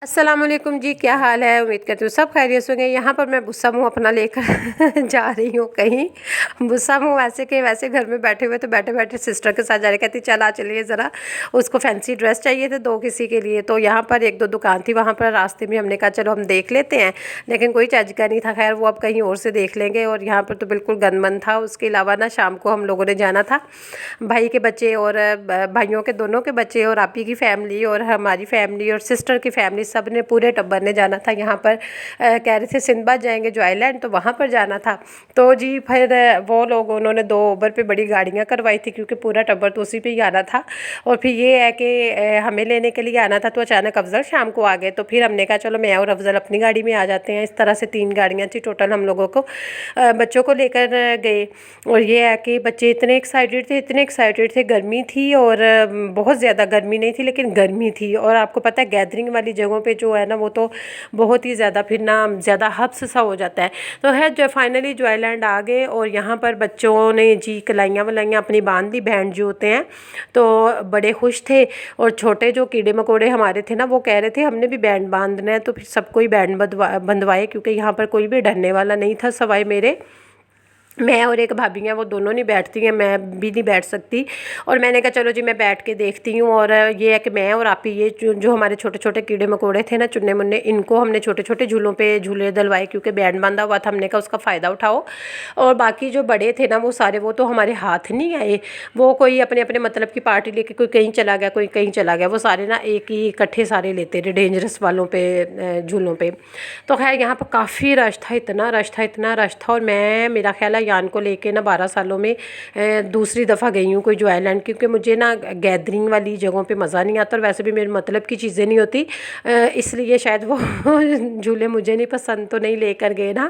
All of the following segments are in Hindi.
अस्सलाम वालेकुम जी, क्या हाल है। उम्मीद करती हूँ सब खैरियत होंगे। यहाँ पर मैं बुस्सा मुँह अपना लेकर जा रही हूँ कहीं। बुस्सा मुँह वैसे के वैसे घर में बैठे हुए, तो बैठे बैठे सिस्टर के साथ जा रही, कहती चल आ चलिए ज़रा। उसको फैंसी ड्रेस चाहिए थे दो किसी के लिए, तो यहाँ पर एक दो दुकान थी, वहाँ पर रास्ते में हमने कहा चलो हम देख लेते हैं, लेकिन कोई चज का नहीं था। खैर वो अब कहीं और से देख लेंगे। और यहाँ पर तो बिल्कुल गंदमंद था। उसके अलावा ना शाम को हम लोगों ने जाना था, भाई के बच्चे और भाइयों के दोनों के बच्चे और आपी की फ़ैमिली और हमारी फ़ैमिली और सिस्टर की फ़ैमिली, सब ने पूरे टब्बर ने जाना था। यहाँ पर कह रहे थे सिंदबाद जाएंगे जो आइलैंड, तो वहाँ पर जाना था। तो जी फिर वो लोग उन्होंने दो उबर पे बड़ी गाड़ियाँ करवाई थी, क्योंकि पूरा टब्बर तो उसी पे ही आना था। और फिर ये है कि हमें लेने के लिए आना था, तो अचानक अफजल शाम को आ गए। तो फिर हमने कहा चलो मैं और अफजल अपनी गाड़ी में आ जाते हैं। इस तरह से 3 गाड़ियाँ थी टोटल हम लोगों को, बच्चों को लेकर गए। और ये है कि बच्चे इतने एक्साइटेड थे, इतने एक्साइटेड थे। गर्मी थी और बहुत ज़्यादा गर्मी नहीं थी, लेकिन गर्मी थी। और आपको पता है गैदरिंग वाली जगहों पे जो है ना, वो तो बहुत ही ज़्यादा फिर ना ज़्यादा हब्स सा हो जाता है। तो है जो फाइनली जो आइलैंड आ गए, और यहाँ पर बच्चों ने जी कलाइयाँ वलाइयाँ अपनी बांध ली, बैंड जो होते हैं, तो बड़े खुश थे। और छोटे जो कीड़े मकोड़े हमारे थे ना, वो कह रहे थे हमने भी बैंड बांधना है। तो फिर सबको ही बैंड बंधवाए, क्योंकि यहाँ पर कोई भी डरने वाला नहीं था सवाए मेरे। मैं और एक भाभी हैं, वो दोनों नहीं बैठती हैं, मैं भी नहीं बैठ सकती। और मैंने कहा चलो जी मैं बैठ के देखती हूँ। और ये है कि मैं और आप ही ये जो हमारे छोटे छोटे कीड़े मकोड़े थे ना, चुन्ने मुन्ने, इनको हमने छोटे छोटे झूलों पे झूले दिलवाए, क्योंकि बैंड बांधा हुआ था। हमने कहा उसका फ़ायदा उठाओ। और बाकी जो बड़े थे ना, वो सारे वो तो हमारे हाथ नहीं आए। वो कोई अपने अपने मतलब की पार्टी लेके कोई कहीं चला गया, कोई कहीं चला गया। वो सारे ना एक ही इकट्ठे सारे लेते थे डेंजरस वालों पे, झूलों पे। तो खैर यहाँ पर काफ़ी रश था, इतना रश था, इतना रश था। और मैं, मेरा ख्याल है यान को लेके ना 12 सालों में दूसरी दफ़ा गई हूँ कोई जो आइलैंड, क्योंकि मुझे ना गैदरिंग वाली जगहों पे मज़ा नहीं आता। और वैसे भी मेरे मतलब की चीज़ें नहीं होती, इसलिए शायद वो झूले मुझे नहीं पसंद, तो नहीं लेकर गए ना।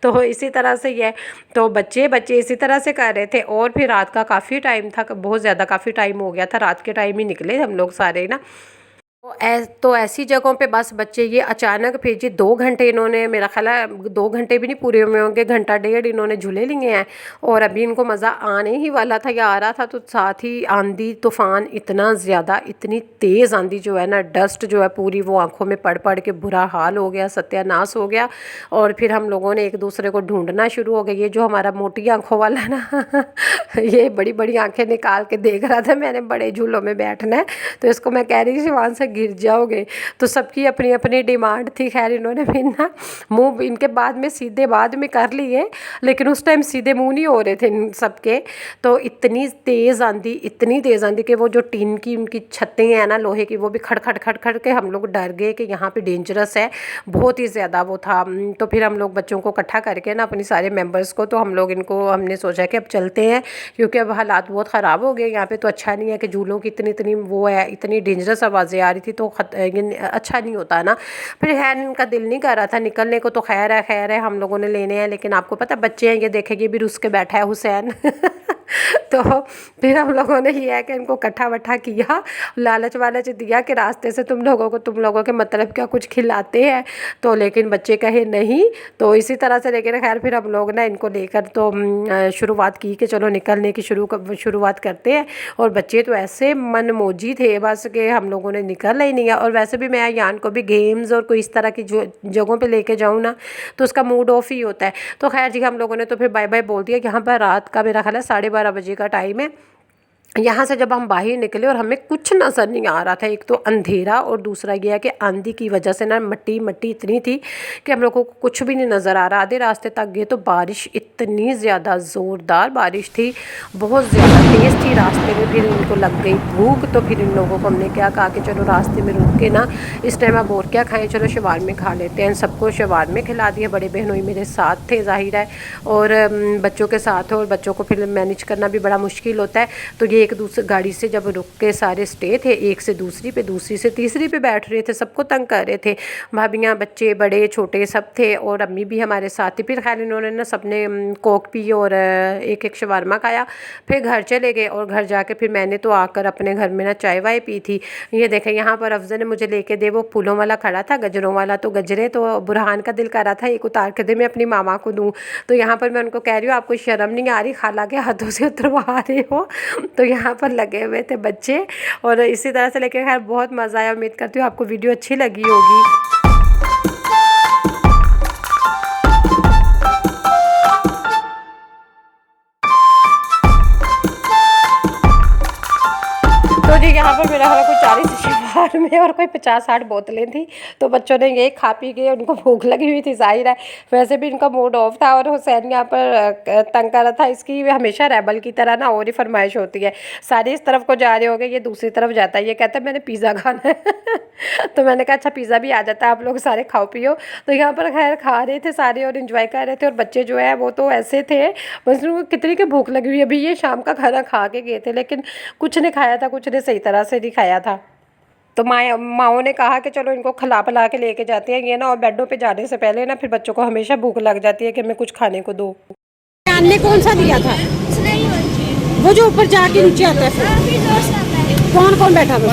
तो इसी तरह से ये, तो बच्चे बच्चे इसी तरह से कर रहे थे। और फिर रात का काफ़ी टाइम था, बहुत ज़्यादा काफ़ी टाइम हो गया था, रात के टाइम ही निकले हम लोग सारे ना। तो ऐसी जगहों पे बस बच्चे ये अचानक फिर जी 2 घंटे इन्होंने, मेरा ख्याल है 2 घंटे भी नहीं पूरे हुए होंगे, घंटा डेढ़ इन्होंने झूले लिए हैं। और अभी इनको मज़ा आने ही वाला था या आ रहा था, तो साथ ही आंधी तूफ़ान इतना ज़्यादा, इतनी तेज़ आंधी जो है ना, डस्ट जो है पूरी वो आंखों में पड़ पड़ के बुरा हाल हो गया, सत्यानाश हो गया। और फिर हम लोगों ने एक दूसरे को ढूंढना शुरू हो गया। ये जो हमारा मोटी आंखों वाला ना ये बड़ी बड़ी आंखें निकाल के देख रहा था, मैंने बड़े झूलों में बैठना है। तो इसको मैं कह रही थी वहाँ से गिर जाओगे। तो सबकी अपनी अपनी डिमांड थी। खैर इन्होंने भी ना मुंह इनके बाद में सीधे बाद में कर लिए, लेकिन उस टाइम सीधे मुंह नहीं हो रहे थे इन सबके। तो इतनी तेज़ आंधी, इतनी तेज़ आंधी कि वो जो टीन की उनकी छतें हैं ना लोहे की, वो भी खड़ खड़ खड़ खड़ के हम लोग डर गए कि यहाँ पे डेंजरस है, बहुत ही ज़्यादा वो था। तो फिर हम लोग बच्चों को इकट्ठा करके ना, अपनी सारे मेंबर्स को, तो हम लोग इनको, हमने सोचा कि अब चलते हैं, क्योंकि अब हालात बहुत ख़राब हो गए यहाँ पे। तो अच्छा नहीं है कि झूलों की इतनी इतनी वो है, इतनी डेंजरस आवाज़ें आ रही थी, तो ये अच्छा नहीं होता ना। फिर खैर इनका दिल नहीं कर रहा था निकलने को। तो खैर है हम लोगों ने लेने हैं, लेकिन आपको पता बच्चे हैं, ये देखेंगे भी रुस के बैठा है हुसैन तो फिर हम लोगों ने ये है कि इनको इकट्ठा वट्ठा किया, लालच वालच दिया कि रास्ते से तुम लोगों के मतलब क्या कुछ खिलाते हैं। तो लेकिन बच्चे कहे नहीं। तो इसी तरह से, लेकिन खैर फिर हम लोग ना इनको लेकर तो शुरुआत की कि चलो निकलने की शुरुआत करते हैं। और बच्चे तो ऐसे मनमौजी थे बस कि हम लोगों ने निकल ही नहीं है। और वैसे भी मैं यान को भी गेम्स और कोई इस तरह की जो जगहों पे लेके जाऊँ ना, तो उसका मूड ऑफ ही होता है। तो खैर जी हम लोगों ने तो फिर बाय बाय बोल दिया। यहाँ पर रात का मेरा ख्याल है 12:30 बजे का टाइम है। यहाँ से जब हम बाहर निकले और हमें कुछ नज़र नहीं आ रहा था, एक तो अंधेरा, और दूसरा ये है कि आंधी की वजह से ना मट्टी मट्टी इतनी थी कि हम लोगों को कुछ भी नहीं नज़र आ रहा। आधे रास्ते तक गए तो बारिश, इतनी ज़्यादा ज़ोरदार बारिश थी, बहुत ज़्यादा तेज़ थी। रास्ते में फिर इनको लग गई भूख, तो फिर इन लोगों को हमने क्या कहा कि चलो रास्ते में रुक के ना, इस टाइम अब और क्या खाएँ, चलो शवारमे खा लेते हैं। सबको शवारमे खिला दिए। बड़े बहनोई मेरे साथ थे ज़ाहिर है, और बच्चों के साथ, और बच्चों को फिर मैनेज करना भी बड़ा मुश्किल होता है। तो ये एक दूसरी गाड़ी से जब रुक के सारे स्टे थे, एक से दूसरी पे, दूसरी से तीसरी पे बैठ रहे थे, सबको तंग कर रहे थे। भाभियाँ, बच्चे, बड़े छोटे सब थे, और अम्मी भी हमारे साथ थी। फिर खैर इन्होंने ना सबने कोक पी और एक एक शवारमा खाया। फिर घर चले गए, और घर जाके फिर मैंने तो आकर अपने घर में ना चाय वाय पी थी। ये देखें यहाँ पर अफजल ने मुझे लेके दे, वो फूलों वाला खड़ा था, गजरों वाला। तो गजरे तो बुरहान का दिल कर रहा था एक उतार के दे, मैं अपनी मामा को दूँ। तो यहाँ पर मैं उनको कह रही हूँ आपको शर्म नहीं आ रही, खाला के हाथों से उतरवा रहे हो। तो यहाँ पर लगे हुए थे बच्चे और इसी तरह से लेके खैर बहुत मज़ा आया। उम्मीद करती हूँ आपको वीडियो अच्छी लगी होगी। तो जी यहाँ पर मेरा हाल कोई 40 बार में और कोई 50-60 बोतलें थी। तो बच्चों ने ये खा पी के उनको भूख लगी हुई थी, ज़ाहिर है वैसे भी इनका मूड ऑफ था। और हुसैन यहाँ पर तंग कर रहा था, इसकी हमेशा रेबल की तरह ना और ही फरमाइश होती है। सारे इस तरफ को जा रहे होंगे, ये दूसरी तरफ जाता है, ये कहता है मैंने पिज़्ज़ा खाना है तो मैंने कहा अच्छा पिज़्ज़ा भी आ जाता है, आप लोग सारे खाओ पियो। तो यहाँ पर खैर खा रहे थे सारे और इन्जॉय कर रहे थे। और बच्चे जो है वो तो ऐसे थे बस उनको कितनी की भूख लगी हुई है। अभी ये शाम का खाना खा के गए थे लेकिन कुछ ने खाया था, कुछ ने सही तरह से नहीं खाया था। तो माओ ने कहा कि चलो इनको खिला पिला के लेके जाते हैं, ये ना और बेडों पे जाने से पहले ना फिर बच्चों को हमेशा भूख लग जाती है कि हमें कुछ खाने को दो। ने कौन सा दिया था? वो जो ऊपर जाके नीचे आता है फिर कौन कौन बैठा था?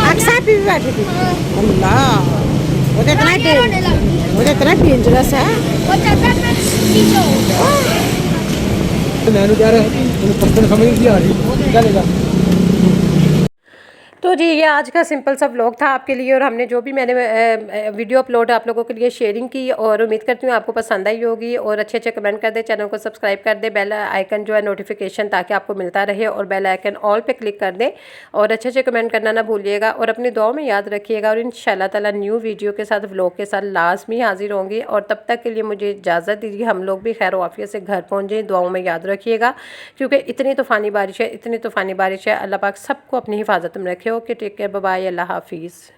अक्सर भी बैठी थी। अल्लाह वो तो इतना डेंजरस है। तो जी ये आज का सिंपल सा व्लॉग था आपके लिए और हमने जो भी मैंने वीडियो अपलोड आप लोगों के लिए शेयरिंग की और उम्मीद करती हूँ आपको पसंद आई होगी। और अच्छे अच्छे कमेंट कर दे, चैनल को सब्सक्राइब कर दे, बेल आइकन जो है नोटिफिकेशन ताकि आपको मिलता रहे और बेल आइकन ऑल पे क्लिक कर दे और अच्छे अच्छे कमेंट करना ना भूलिएगा और अपनी दुआओं में याद रखिएगा। और इंशाल्लाह ताला न्यू वीडियो के साथ व्लॉग के साथ लाजमी हाजिर होंगी। और तब तक के लिए मुझे इजाज़त दीजिए, हम लोग भी खैर वाफियत से घर पहुँच जाएँ। दुआओं में याद रखिएगा क्योंकि इतनी तूफ़ानी बारिश है, इतनी तूफ़ानी बारिश है। अल्लाह पाक सबको अपनी हिफाजत में रखे। Okay take care, bye bye, Allah हाफिज़।